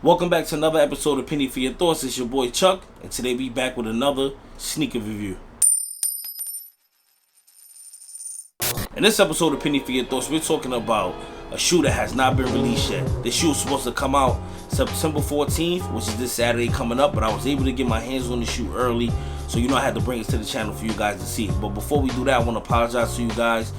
Welcome back to another episode of Penny for Your Thoughts. It's your boy Chuck, and today we back with another sneaker review. In this episode of Penny for Your Thoughts, we're talking about a shoe that has not been released yet. This shoe is supposed to come out September 14th, which is this Saturday coming up, but I was able to get my hands on the shoe early, so I had to bring it to the channel for you guys to see. But before we do that, I want to apologize to you guys.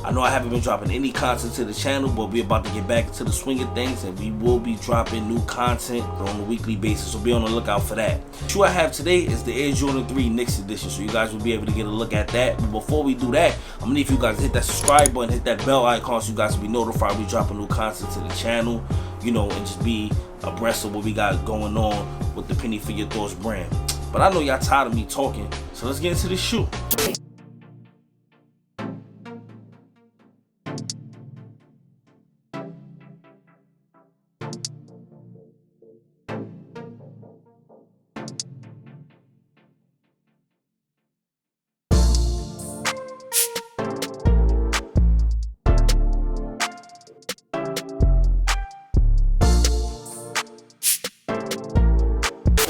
I know I haven't been dropping any content to the channel, but we're about to get back into the swing of things, and we will be dropping new content on a weekly basis, so be on the lookout for that. The shoe I have today is the Air Jordan 3 Knicks edition, so you guys will be able to get a look at that. But before we do that, I'm gonna need you guys to hit that subscribe button, hit that bell icon, so you guys will be notified we dropping new content to the channel, and just be abreast of what we got going on with the Penny for Your Thoughts brand. But I know y'all tired of me talking, so let's get into this shoe.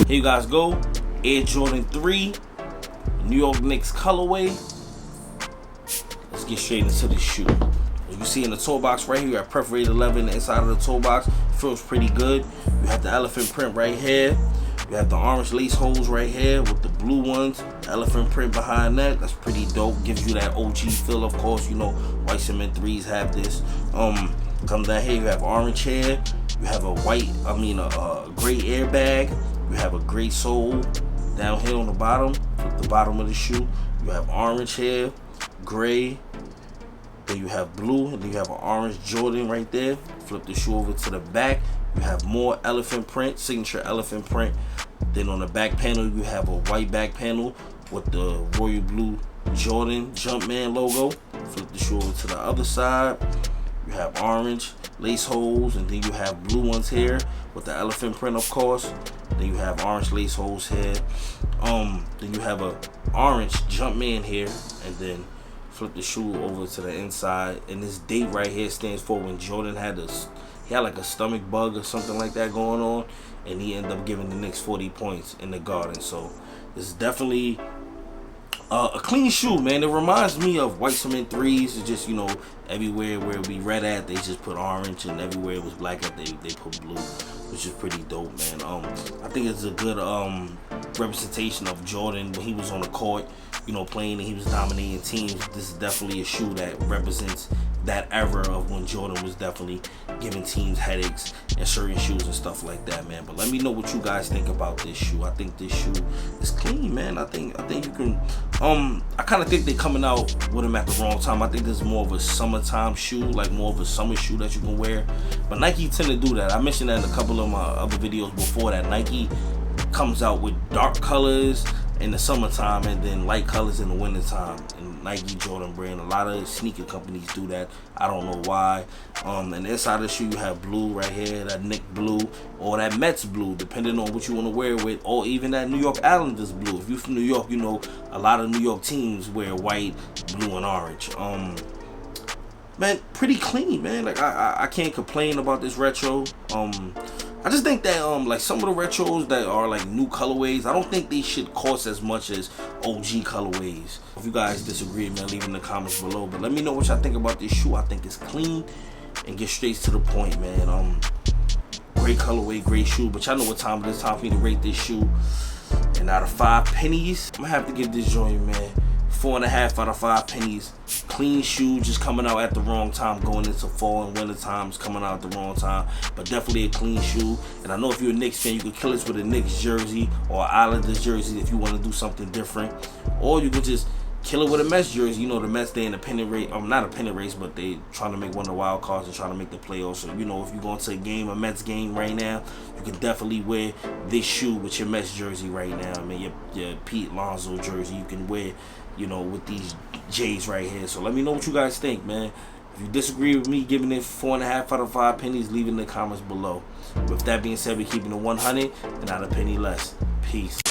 Here you guys go, Air Jordan 3, New York Knicks colorway. Let's get straight into this shoe. As you can see in the toe box right here, you have perforated leather in the inside of the toe box. Feels pretty good. You have the elephant print right here. You have the orange lace holes right here with the blue ones. The elephant print behind that. That's pretty dope. Gives you that OG feel, of course. White cement 3s have this. Come down here, you have orange hair. You have a gray airbag. You have a gray sole down here on the bottom, at the bottom of the shoe. You have orange here, gray, then you have blue, and then you have an orange Jordan right there. Flip the shoe over to the back. You have more elephant print, signature elephant print. Then on the back panel, you have a white back panel with the royal blue Jordan Jumpman logo. Flip the shoe over to the other side. You have orange lace holes, and then you have blue ones here with the elephant print, of course. Then you have orange lace holes here. Then you have a orange Jumpman here, and then flip the shoe over to the inside. And this date right here stands for when Jordan had like a stomach bug or something like that going on, and he ended up giving the Knicks 40 points in the Garden. So this is definitely a clean shoe, man. It reminds me of white cement 3s. It's just, everywhere where we read at, they just put orange, and everywhere it was black at, they put blue, which is pretty dope, man. I think it's a good representation of Jordan when he was on the court, playing, and he was dominating teams. This is definitely a shoe that represents that era of when Jordan was definitely giving teams headaches and certain shoes and stuff like that, man. But let me know what you guys think about this shoe. I think this shoe is clean, man. I think you can. I kind of think they're coming out with them at the wrong time. I think this is more of a summertime shoe, like more of a summer shoe that you can wear. But Nike tend to do that. I mentioned that in a couple of my other videos before, that Nike comes out with dark colors in the summertime and then light colors in the wintertime. And Nike, Jordan brand, a lot of sneaker companies do that. I don't know why. And the inside of the shoe, you have blue right here, that Knicks blue or that Mets blue, depending on what you want to wear with, or even that New York Islanders blue. If you're from New York, a lot of New York teams wear white, blue, and orange. Man, pretty clean, man. Like I can't complain about this retro. I just think that like some of the retros that are like new colorways, I don't think they should cost as much as OG colorways. If you guys disagree, man, leave in the comments below. But let me know what y'all think about this shoe. I think it's clean and get straight to the point, man. Great colorway, great shoe. But y'all know what time it is. Time for me to rate this shoe. And out of 5 pennies, I'm gonna have to give this joint, man, 4.5 out of 5 pennies. Clean shoe, just coming out at the wrong time, going into fall and winter times, coming out at the wrong time, but definitely a clean shoe. And I know if you're a Knicks fan, you can kill this with a Knicks jersey or an Islanders jersey if you want to do something different, or you can just kill it with a Mets jersey. The Mets, they in a pennant race, not a pennant race, but they trying to make one of the wild cards and trying to make the playoffs. So if you're going to a Mets game right now, you can definitely wear this shoe with your Mets jersey right now. I mean, your Pete Alonso jersey, you can wear, with these J's right here. So let me know what you guys think, man. If you disagree with me giving it 4.5 out of 5 pennies, leave it in the comments below. With that being said, we're keeping it 100 and not a penny less. Peace.